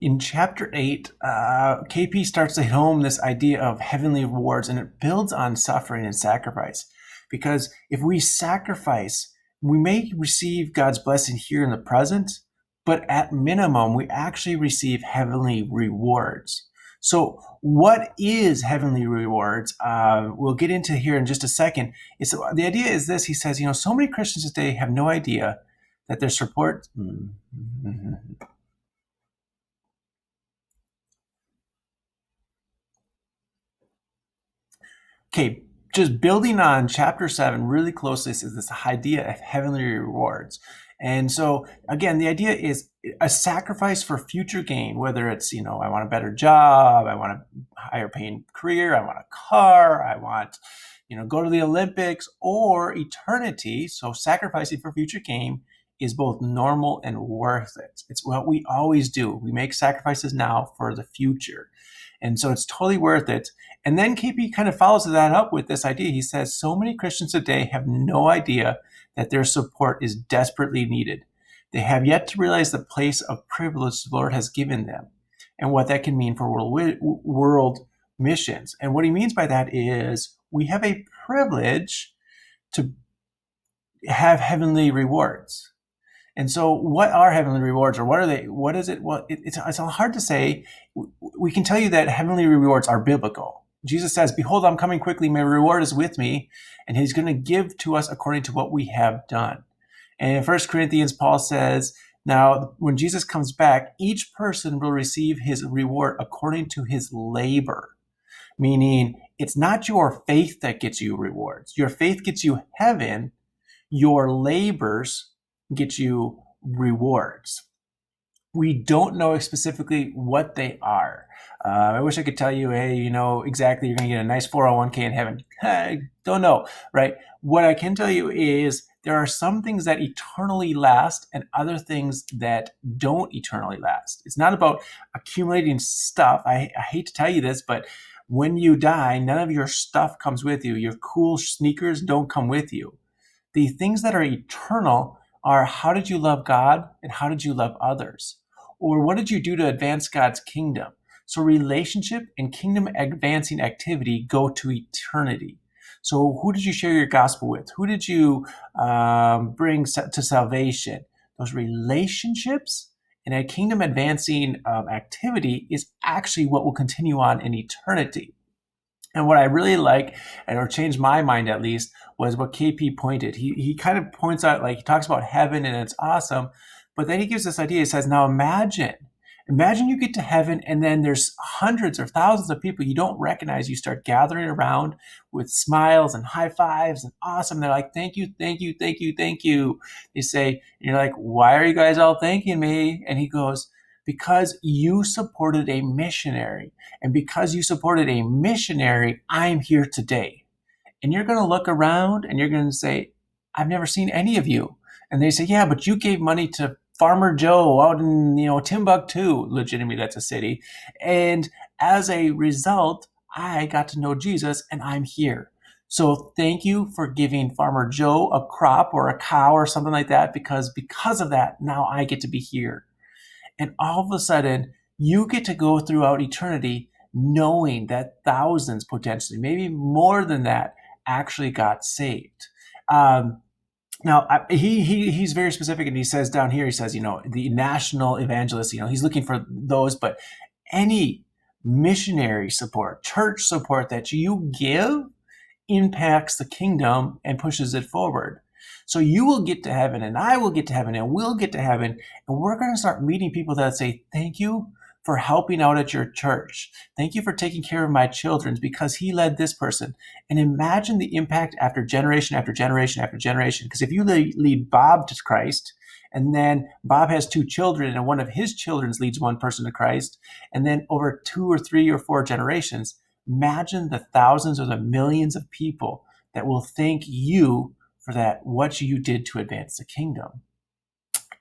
In chapter 8, KP starts to hit home this idea of heavenly rewards, and it builds on suffering and sacrifice. Because if we sacrifice, we may receive God's blessing here in the present, but at minimum, we actually receive heavenly rewards. So, what is heavenly rewards? We'll get into here in just a second. The idea is this. He says, so many Christians today have no idea that their support. Okay, just building on chapter 7 really closely is this idea of heavenly rewards. And so, again, the idea is a sacrifice for future gain, whether it's, I want a better job, I want a higher paying career, I want a car, I want, go to the Olympics or eternity. So sacrificing for future gain is both normal and worth it. It's what we always do. We make sacrifices now for the future. And so it's totally worth it. And then KP kind of follows that up with this idea. He says, so many Christians today have no idea that their support is desperately needed. They have yet to realize the place of privilege the Lord has given them and what that can mean for world missions. And what he means by that is we have a privilege to have heavenly rewards. And so what are heavenly rewards, or what are they? What is it? Well, it's hard to say. We can tell you that heavenly rewards are biblical. Jesus says, behold, I'm coming quickly. My reward is with me. And he's going to give to us according to what we have done. And in 1 Corinthians, Paul says, now, when Jesus comes back, each person will receive his reward according to his labor. Meaning, it's not your faith that gets you rewards. Your faith gets you heaven. Your labors get you rewards. We don't know specifically what they are. I wish I could tell you, hey, exactly, you're going to get a nice 401k in heaven. I don't know, right? What I can tell you is there are some things that eternally last and other things that don't eternally last. It's not about accumulating stuff. I hate to tell you this, but when you die, none of your stuff comes with you. Your cool sneakers don't come with you. The things that are eternal are how did you love God and how did you love others? Or what did you do to advance God's kingdom? So relationship and kingdom advancing activity go to eternity. So who did you share your gospel with? Who did you bring to salvation? Those relationships and a kingdom advancing activity is actually what will continue on in eternity. And what I really like, or changed my mind at least, was what KP pointed. He kind of points out, he talks about heaven and it's awesome, but then he gives this idea. He says, now imagine you get to heaven and then there's hundreds or thousands of people you don't recognize. You start gathering around with smiles and high fives and awesome. They're like, thank you, thank you, thank you, thank you. They say, you're like, why are you guys all thanking me? And he goes, because you supported a missionary. And because you supported a missionary, I'm here today. And you're going to look around and you're going to say, I've never seen any of you. And they say, yeah, but you gave money to Farmer Joe out in, Timbuktu. Legitimately, that's a city. And as a result, I got to know Jesus and I'm here. So thank you for giving Farmer Joe a crop or a cow or something like that, because of that, now I get to be here. And all of a sudden, you get to go throughout eternity knowing that thousands, potentially, maybe more than that, actually got saved. Now, he's very specific, and he says down here, he says, the national evangelists, he's looking for those, but any missionary support, church support that you give impacts the kingdom and pushes it forward. So you will get to heaven and I will get to heaven and we'll get to heaven. And we're going to start meeting people that say, thank you for helping out at your church. Thank you for taking care of my children because he led this person. And imagine the impact after generation after generation after generation. Because if you lead Bob to Christ, and then Bob has 2 children and one of his children leads one person to Christ, and then over 2 or 3 or 4 generations, imagine the thousands or the millions of people that will thank you for that, what you did to advance the kingdom.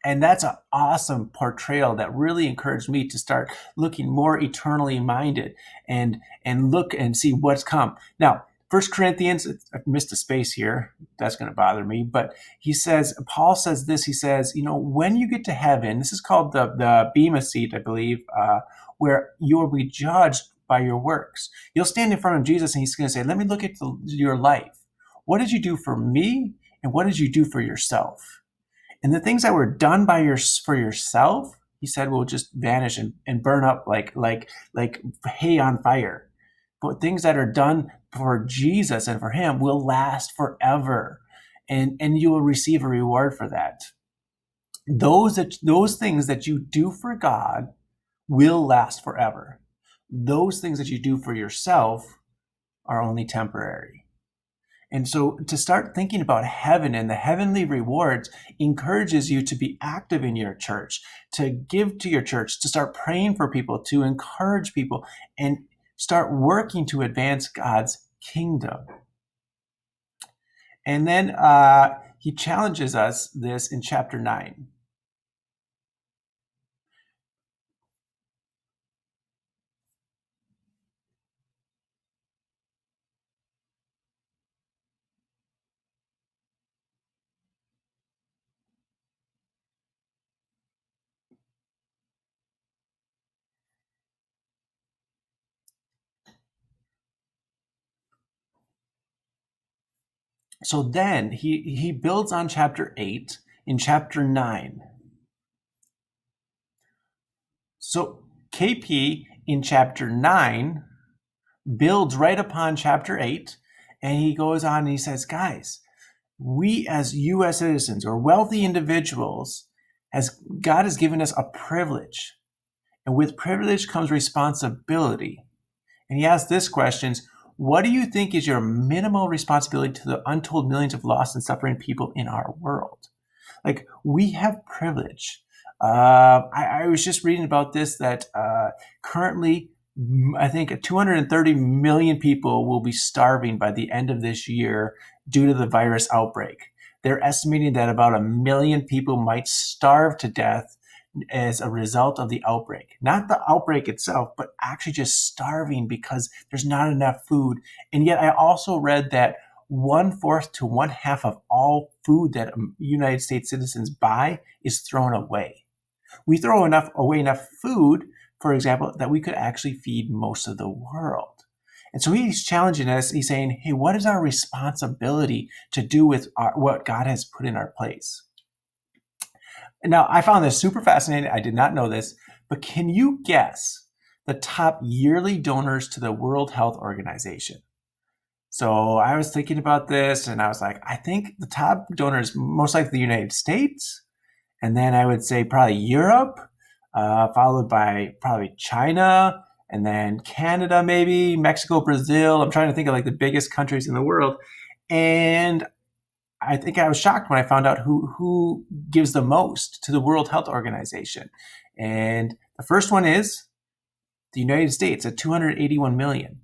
And that's an awesome portrayal that really encouraged me to start looking more eternally minded and look and see what's come. Now, First Corinthians, I've missed a space here. That's going to bother me. But Paul says this, he says, when you get to heaven, this is called the Bema seat, I believe, where you will be judged by your works. You'll stand in front of Jesus and he's going to say, let me look at your life. What did you do for me? And what did you do for yourself? And the things that were done for yourself, he said, will just vanish and burn up like hay on fire. But things that are done for Jesus and for him will last forever. And you will receive a reward for that. Those things that you do for God will last forever. Those things that you do for yourself are only temporary. And so to start thinking about heaven and the heavenly rewards encourages you to be active in your church, to give to your church, to start praying for people, to encourage people, and start working to advance God's kingdom. And then he challenges us this in chapter 9. So then he builds on chapter 8 in chapter 9. So KP in chapter 9 builds right upon chapter 8, and he goes on and he says, guys, we as U.S. citizens or wealthy individuals, God has given us a privilege. And with privilege comes responsibility. And he asks this question: what do you think is your minimal responsibility to the untold millions of lost and suffering people in our world? Like, we have privilege. I was just reading about this, that currently, I think 230 million people will be starving by the end of this year due to the virus outbreak. They're estimating that about 1 million people might starve to death as a result of the outbreak. Not the outbreak itself, but actually just starving because there's not enough food. And yet I also read that 1/4 to 1/2 of all food that United States citizens buy is thrown away. We throw away enough food, for example, that we could actually feed most of the world. And so he's challenging us. He's saying, hey, what is our responsibility to do with what God has put in our place? Now, I found this super fascinating. I did not know this, but can you guess the top yearly donors to the World Health Organization? So I was thinking about this and I was like, I think the top donors, most likely the United States. And then I would say probably Europe, followed by probably China, and then Canada, maybe Mexico, Brazil. I'm trying to think of like the biggest countries in the world. And I think I was shocked when I found out who gives the most to the World Health Organization. And the first one is the United States at 281 million.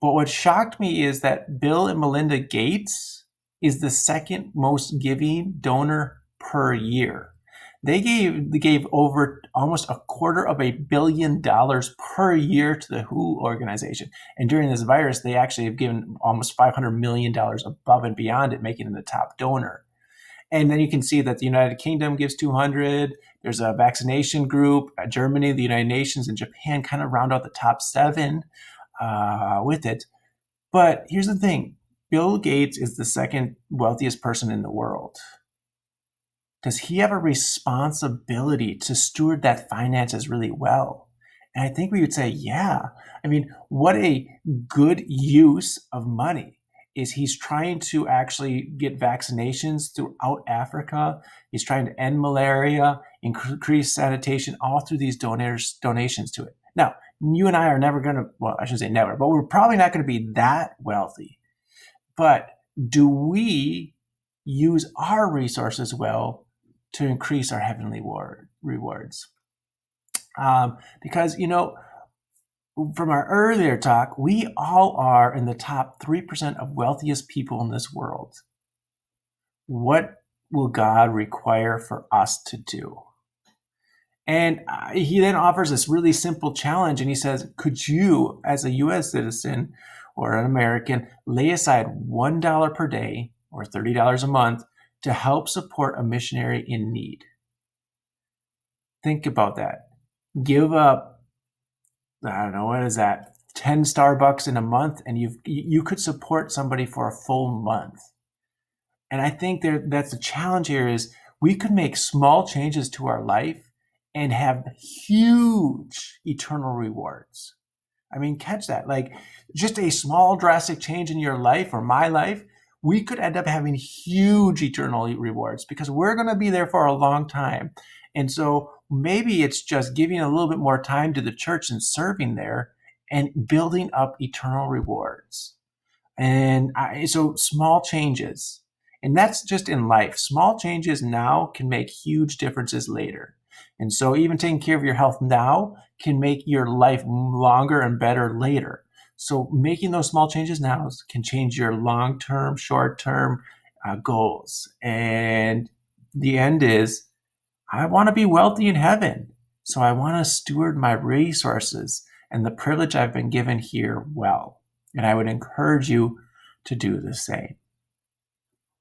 But what shocked me is that Bill and Melinda Gates is the second most giving donor per year. They gave over almost $250 million per year to the WHO organization. And during this virus, they actually have given almost $500 million above and beyond it, making them the top donor. And then you can see that the United Kingdom gives 200. There's a vaccination group. Germany, the United Nations, and Japan kind of round out the top 7 with it. But here's the thing. Bill Gates is the second wealthiest person in the world. Does he have a responsibility to steward that finances really well? And I think we would say, yeah. I mean, what a good use of money is he's trying to actually get vaccinations throughout Africa. He's trying to end malaria, increase sanitation, all through these donations to it. Now, you and I are never going to, well, I shouldn't say never, but we're probably not going to be that wealthy. But do we use our resources well to increase our heavenly rewards? Because, from our earlier talk, we all are in the top 3% of wealthiest people in this world. What will God require for us to do? And he then offers this really simple challenge, and he says, could you, as a U.S. citizen or an American lay aside $1 per day or $30 a month to help support a missionary in need? Think about that. Give up, I don't know, what is that, 10 Starbucks in a month, and you could support somebody for a full month. And I think that's the challenge here is we could make small changes to our life and have huge eternal rewards. I mean, catch that. Like just a small drastic change in your life or my life, we could end up having huge eternal rewards because we're going to be there for a long time. And so maybe it's just giving a little bit more time to the church and serving there and building up eternal rewards. And so small changes, and that's just in life. Small changes now can make huge differences later. And so even taking care of your health now can make your life longer and better later. So making those small changes now can change your long-term, short-term goals. And the end is, I want to be wealthy in heaven. So I want to steward my resources and the privilege I've been given here well. And I would encourage you to do the same.